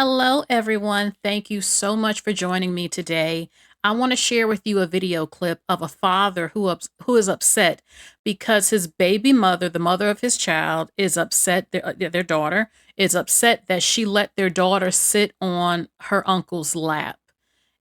Hello, everyone. Thank you so much for joining me today. I want to share with you a video clip of a father who is upset because his baby mother, the mother of his child, is upset. Their daughter is upset that she let their daughter sit on her uncle's lap.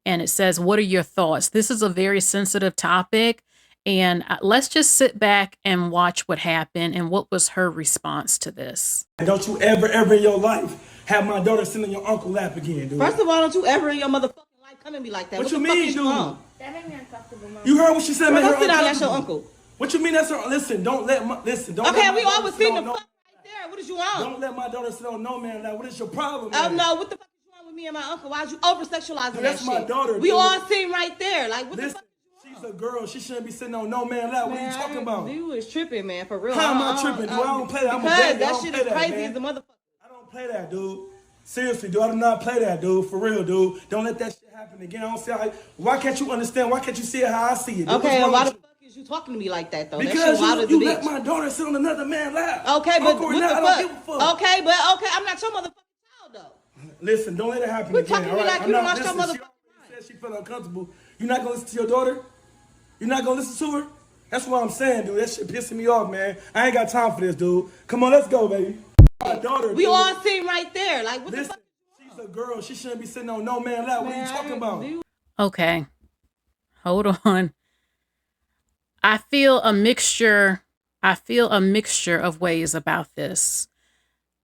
And it says, "What are your thoughts?" This is a very sensitive topic. And let's just sit back and watch what happened and what was her response to this. Don't you ever in your life have my daughter sitting on your uncle's lap again, dude. First of all, don't you ever in your motherfucking life come at me like that. What you mean, dude? That made me uncomfortable, Mom. You heard what she said? Go sit down, that's your uncle. What you mean that's her? Listen, don't let my, listen, don't Okay, let we always seen the no, fuck right there. What is you on? Don't let my daughter sit on no man lap. What is your problem, Oh man? no, what the fuck is you on with me and my uncle? Why'd you over-sexualizing that That's shit? my daughter, We dude. all seen right there. Like, what Listen, the fuck is you on? she's a girl. She shouldn't be sitting on no man lap. What are you talking about? You is tripping, man, for real. How am I tripping, dude? I don't play that. I'm a because baby. I that don't shit play is that, crazy man. as a motherfucker. I don't play that, dude. Seriously, dude, I do not play that, dude. For real, dude. Don't let that shit happen again. I don't see how. Why can't you understand? Why can't you see it how I see it? Dude? Okay, and why the fuck is you talking to me like that, though? Because that shit wild as a you bitch. let my daughter sit on another man's lap. Okay, but Uncle what Renat, the I don't give a fuck. Okay, but okay, I'm not your motherfucking child, though. Listen, don't let it happen Quit again. talking to me like I'm you not, don't watch your listen, motherfucking she already said she felt uncomfortable. You're not gonna listen to your daughter? You're not gonna listen to her? That's what I'm saying, dude. That shit pissing me off, man. I ain't got time for this, dude. Come on, let's go, baby. My daughter, We dude. all seen right there. Like, what Listen, the fuck? she's a girl. She shouldn't be sitting on no man lap. What are you talking about? Okay, hold on. I feel a mixture of ways about this.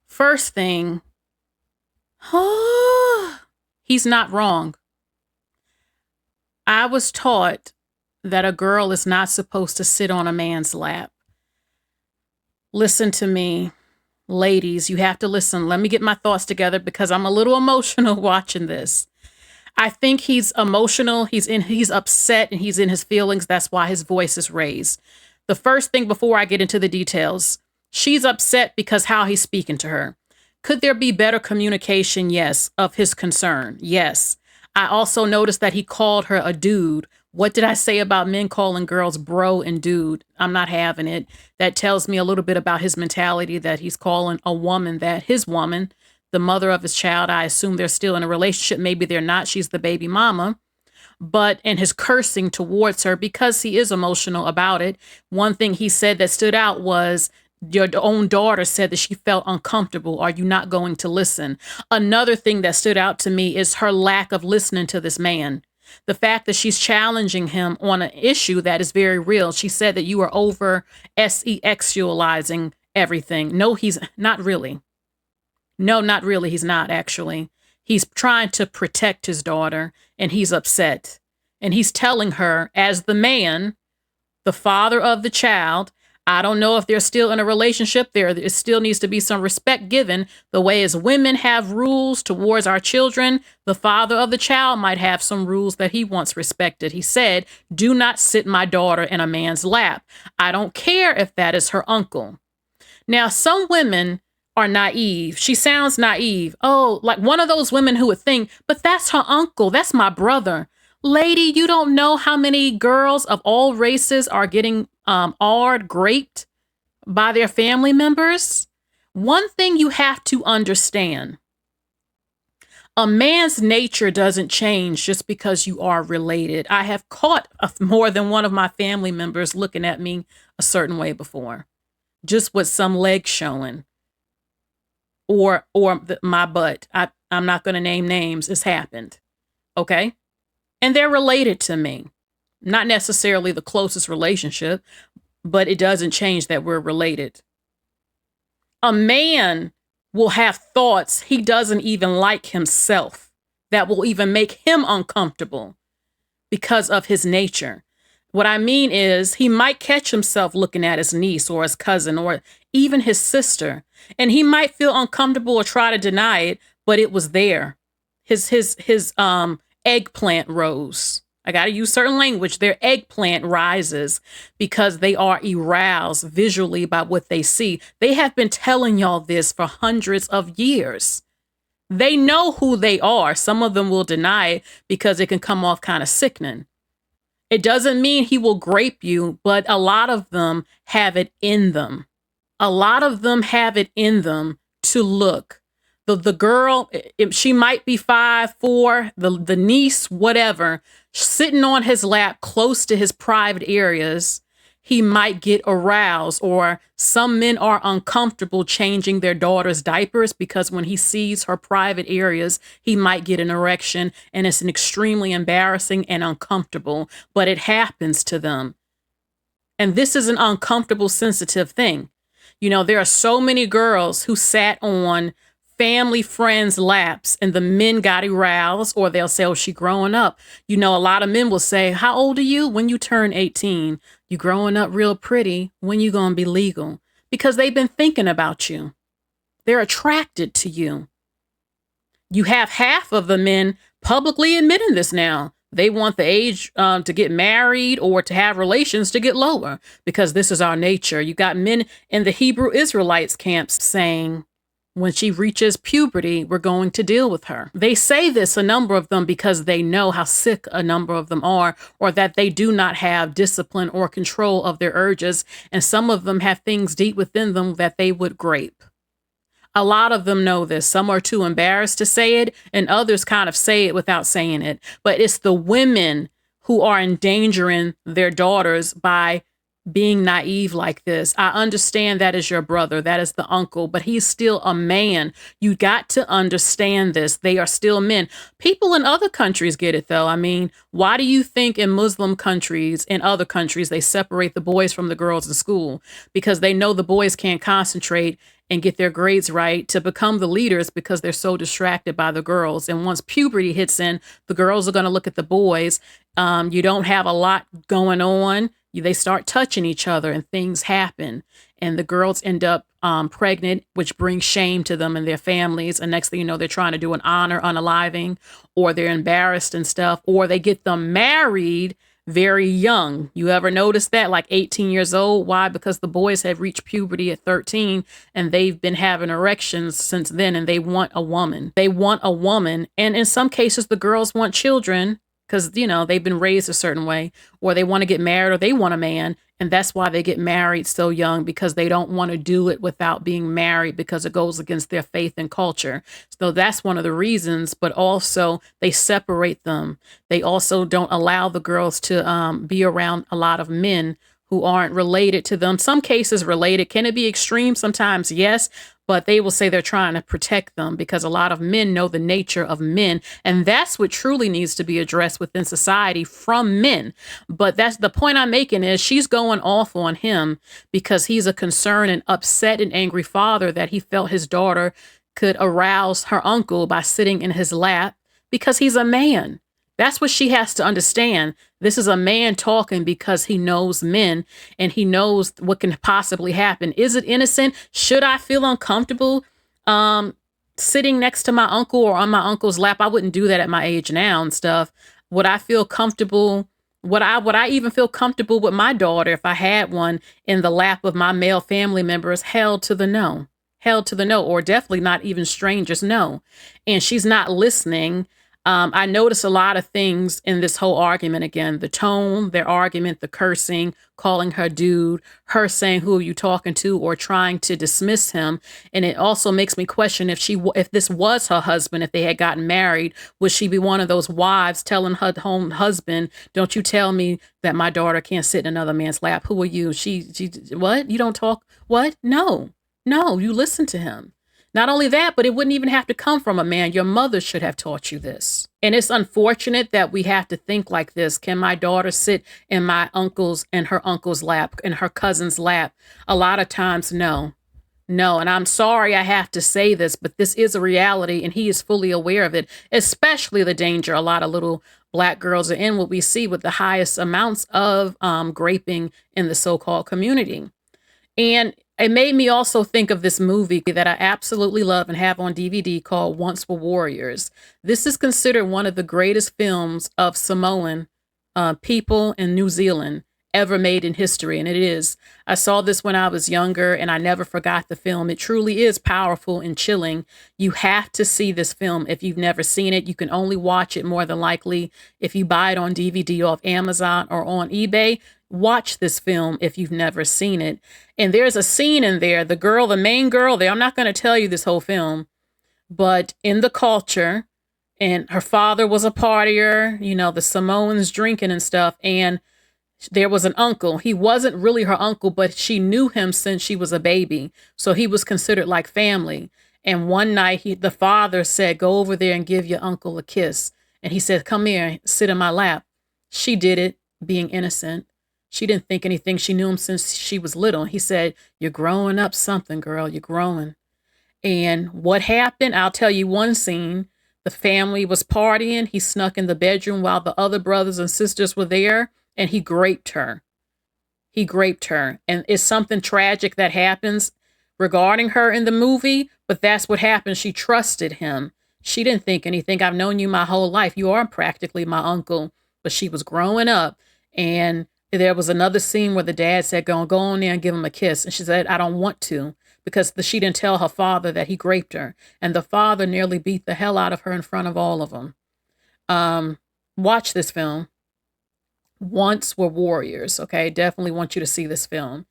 First thing, he's not wrong. I was taught that a girl is not supposed to sit on a man's lap. Listen to me, ladies, you have to listen. Let me get my thoughts together because I'm a little emotional watching this. I think he's emotional. He's upset and he's in his feelings. That's why his voice is raised. The first thing before I get into the details, she's upset because how he's speaking to her. Could there be better communication? Yes. Of his concern? Yes. I also noticed that he called her a dude. What did I say about men calling girls bro and dude? I'm not having it. That tells me a little bit about his mentality, that he's calling a woman that his woman, the mother of his child. I assume they're still in a relationship. Maybe they're not. She's the baby mama. And his cursing towards her because he is emotional about it. One thing he said that stood out was, your own daughter said that she felt uncomfortable. Are you not going to listen? Another thing that stood out to me is her lack of listening to this man. The fact that she's challenging him on an issue that is very real. She said that you are over sexualizing everything. No, he's not really. No, not really. He's not actually. He's trying to protect his daughter and he's upset. And he's telling her, as the man, the father of the child, I don't know if they're still in a relationship. There still needs to be some respect given. The way as women have rules towards our children, the father of the child might have some rules that he wants respected. He said, do not sit my daughter in a man's lap. I don't care if that is her uncle. Now, some women are naive. She sounds naive. Oh, like one of those women who would think, but that's her uncle. That's my brother. Lady, you don't know how many girls of all races are getting graped by their family members. One thing you have to understand, a man's nature doesn't change just because you are related. I have caught more than one of my family members looking at me a certain way before, just with some legs showing or my butt. I'm not going to name names. It's happened. Okay. And they're related to me. Not necessarily the closest relationship, but it doesn't change that we're related. A man will have thoughts he doesn't even like himself that will even make him uncomfortable because of his nature. What I mean is he might catch himself looking at his niece or his cousin or even his sister, and he might feel uncomfortable or try to deny it, but it was there. His eggplant rose. I got to use certain language. Their eggplant rises because they are aroused visually by what they see. They have been telling y'all this for hundreds of years. They know who they are. Some of them will deny it because it can come off kind of sickening. It doesn't mean he will grape you, but a lot of them have it in them. A lot of them have it in them to look. The girl, she might be 5'4", the niece, whatever, sitting on his lap close to his private areas, he might get aroused. Or some men are uncomfortable changing their daughter's diapers because when he sees her private areas, he might get an erection, and it's an extremely embarrassing and uncomfortable, but it happens to them. And this is an uncomfortable, sensitive thing. You know, there are so many girls who sat on family friends' laps and the men got aroused, or they'll say, oh, she growing up. You know, a lot of men will say, how old are you? When you turn 18, you growing up real pretty. When you going to be legal? Because they've been thinking about you. They're attracted to you. You have half of the men publicly admitting this now. They want the age to get married or to have relations to get lower because this is our nature. You got men in the Hebrew Israelites camps saying, when she reaches puberty, we're going to deal with her. They say this, a number of them, because they know how sick a number of them are, or that they do not have discipline or control of their urges. And some of them have things deep within them that they would grape. A lot of them know this. Some are too embarrassed to say it, and others kind of say it without saying it. But it's the women who are endangering their daughters by being naive like this. I understand that is your brother, that is the uncle, but he's still a man. You got to understand this. They are still men. People in other countries get it, though. I mean, why do you think in Muslim countries, in other countries, they separate the boys from the girls in school? Because they know the boys can't concentrate and get their grades right to become the leaders because they're so distracted by the girls. And once puberty hits in, the girls are going to look at the boys. You don't have a lot going on. They start touching each other and things happen. And the girls end up pregnant, which brings shame to them and their families. And next thing you know, they're trying to do an honor unaliving, or they're embarrassed and stuff, or they get them married very young. You ever notice that? Like 18 years old. Why? Because the boys have reached puberty at 13 and they've been having erections since then, and they want a woman. They want a woman. And in some cases, the girls want children because, you know, they've been raised a certain way, or they want to get married, or they want a man. And that's why they get married so young, because they don't want to do it without being married because it goes against their faith and culture. So that's one of the reasons. But also they separate them. They also don't allow the girls to be around a lot of men who aren't related to them. Some cases related. Can it be extreme? Sometimes, yes. But they will say they're trying to protect them because a lot of men know the nature of men. And that's what truly needs to be addressed within society from men. But that's the point I'm making, is she's going off on him because he's a concerned and upset and angry father that he felt his daughter could arouse her uncle by sitting in his lap because he's a man. That's what she has to understand. This is a man talking because he knows men and he knows what can possibly happen. Is it innocent? Should I feel uncomfortable sitting next to my uncle or on my uncle's lap? I wouldn't do that at my age now and stuff. Would I feel comfortable? Would I even feel comfortable with my daughter if I had one in the lap of my male family members? Held to the no. Held to the no, or definitely not even strangers, no. And she's not listening. I notice a lot of things in this whole argument. Again, the tone, their argument, the cursing, calling her dude, her saying, who are you talking to, or trying to dismiss him. And it also makes me question if this was her husband, if they had gotten married, would she be one of those wives telling her home husband, don't you tell me that my daughter can't sit in another man's lap. Who are you? She what? You don't talk? What? No, you listen to him. Not only that, but it wouldn't even have to come from a man. Your mother should have taught you this. And it's unfortunate that we have to think like this. Can my daughter sit in my uncle's and her uncle's lap and her cousin's lap? A lot of times, no. And I'm sorry I have to say this, but this is a reality and he is fully aware of it, especially the danger a lot of little Black girls are in, what we see with the highest amounts of graping in the so-called community. And it made me also think of this movie that I absolutely love and have on DVD called Once Were Warriors. This is considered one of the greatest films of Samoan people in New Zealand ever made in history. And it is. I saw this when I was younger and I never forgot the film. It truly is powerful and chilling. You have to see this film if you've never seen it. You can only watch it more than likely if you buy it on DVD off Amazon or on eBay. Watch this film if you've never seen it. And there's a scene in there, the main girl there, I'm not going to tell you this whole film, But in the culture, and her father was a partier, you know, the Samoans drinking and stuff. And there was an uncle. He wasn't really her uncle, but she knew him since she was a baby. So he was considered like family. And one night, the father said, go over there and give your uncle a kiss. And he said, come here, sit in my lap. She did it, being innocent. She didn't think anything. She knew him since she was little. He said, you're growing up something, girl. You're growing. And what happened? I'll tell you one scene. The family was partying. He snuck in the bedroom while the other brothers and sisters were there, and he raped her. He raped her. And it's something tragic that happens regarding her in the movie, but that's what happened. She trusted him. She didn't think anything. I've known you my whole life. You are practically my uncle. But she was growing up, and there was another scene where the dad said, go on there and give him a kiss. And she said, I don't want to, because she didn't tell her father that he raped her. And the father nearly beat the hell out of her in front of all of them. Watch this film. Once Were Warriors. Okay. Definitely want you to see this film.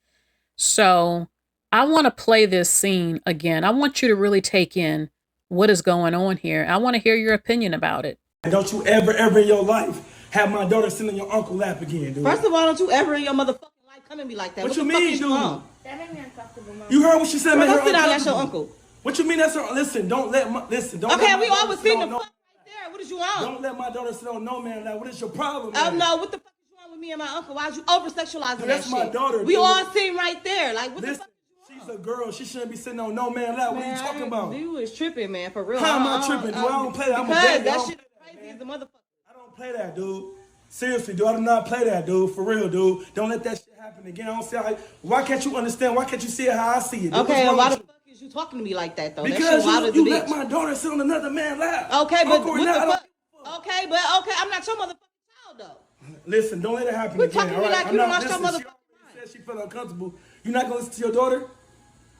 So I want to play this scene again. I want you to really take in what is going on here. I want to hear your opinion about it. Don't you ever in your life have my daughter sitting in your uncle's lap again, dude. First of all, don't you ever in your motherfucking life come at me like that. What the you fuck mean, is dude? wrong? That made me uncomfortable, Mom. You heard what she said, man. Go sit down, that's your uncle. What you mean that's her? Listen, don't let my, listen, don't Okay, let we my always daughter seen sit the on fuck right there. What is you on? Don't let my daughter sit on no man lap. What is your problem, Oh man? no, what the fuck is you on with me and my uncle? Why'd you over sexualizing that That's shit? my daughter, We dude. all sitting right there. Like, what the Listen, fuck is you on? she's a girl. She shouldn't be sitting on no man lap. What are you talking about? You is tripping, man, for real. How am I tripping, dude? I don't play that. I'm a because baby. I that don't shit is play that, crazy man. as a motherfucker. I don't play that, dude. Seriously, dude. I do not play that, dude. For real, dude. Don't let that shit happen again. I don't see how. Why can't you understand? Why can't you see it how I see it? Dude? Okay, What's wrong why with the you? fuck is you talking to me like that, though? Because that shit wild as a you let bitch. my daughter sit on another man's lap. Okay, but Uncle what Renat, the I don't fuck? give a fuck. Okay, but okay, I'm not your motherfucking child, though. Listen, don't let it happen Quit again. talking to me all right? like I'm you not, don't watch your listen, motherfucking she already said she felt uncomfortable. You're not gonna listen to your daughter?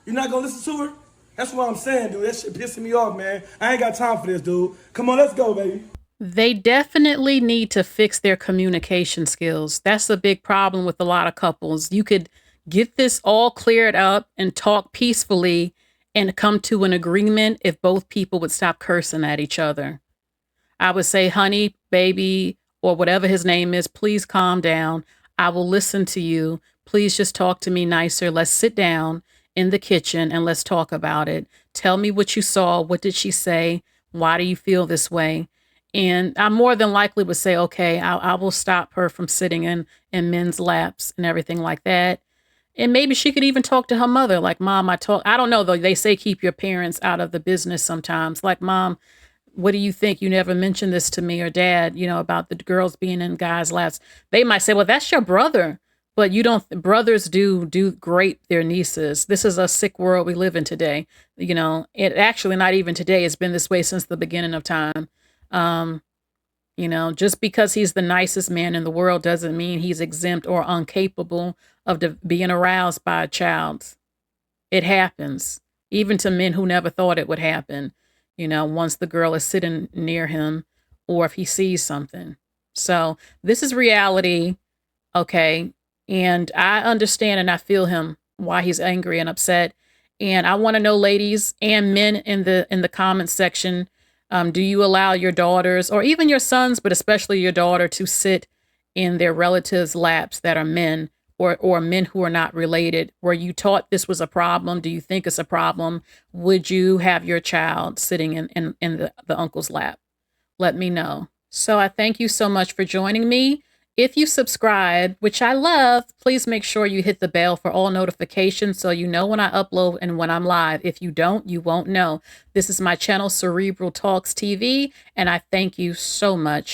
You're not gonna listen to her? That's what I'm saying, dude. That shit pissing me off, man. I ain't got time for this, dude. Come on, let's go, baby. They definitely need to fix their communication skills. That's a big problem with a lot of couples. You could get this all cleared up and talk peacefully and come to an agreement if both people would stop cursing at each other. I would say, honey, baby, or whatever his name is, please calm down. I will listen to you. Please just talk to me nicer. Let's sit down in the kitchen and let's talk about it. Tell me what you saw. What did she say? Why do you feel this way? And I more than likely would say, okay, I will stop her from sitting in men's laps and everything like that. And maybe she could even talk to her mother, like, Mom, I don't know, though. They say keep your parents out of the business sometimes. Like, Mom, what do you think? You never mentioned this to me, or Dad, you know, about the girls being in guys' laps. They might say, well, that's your brother. But you don't, brothers do grape their nieces. This is a sick world we live in today. You know, it actually not even today. It's been this way since the beginning of time. You know, just because he's the nicest man in the world doesn't mean he's exempt or incapable of being aroused by a child. It happens, even to men who never thought it would happen, you know, once the girl is sitting near him or if he sees something. So this is reality. Okay. And I understand and I feel him, why he's angry and upset. And I want to know, ladies and men in the comments section, do you allow your daughters or even your sons, but especially your daughter, to sit in their relatives' laps that are men or men who are not related? Were you taught this was a problem? Do you think it's a problem? Would you have your child sitting in the uncle's lap? Let me know. So I thank you so much for joining me. If you subscribe, which I love, please make sure you hit the bell for all notifications so you know when I upload and when I'm live. If you don't, you won't know. This is my channel, Cerebral Talks TV, and I thank you so much.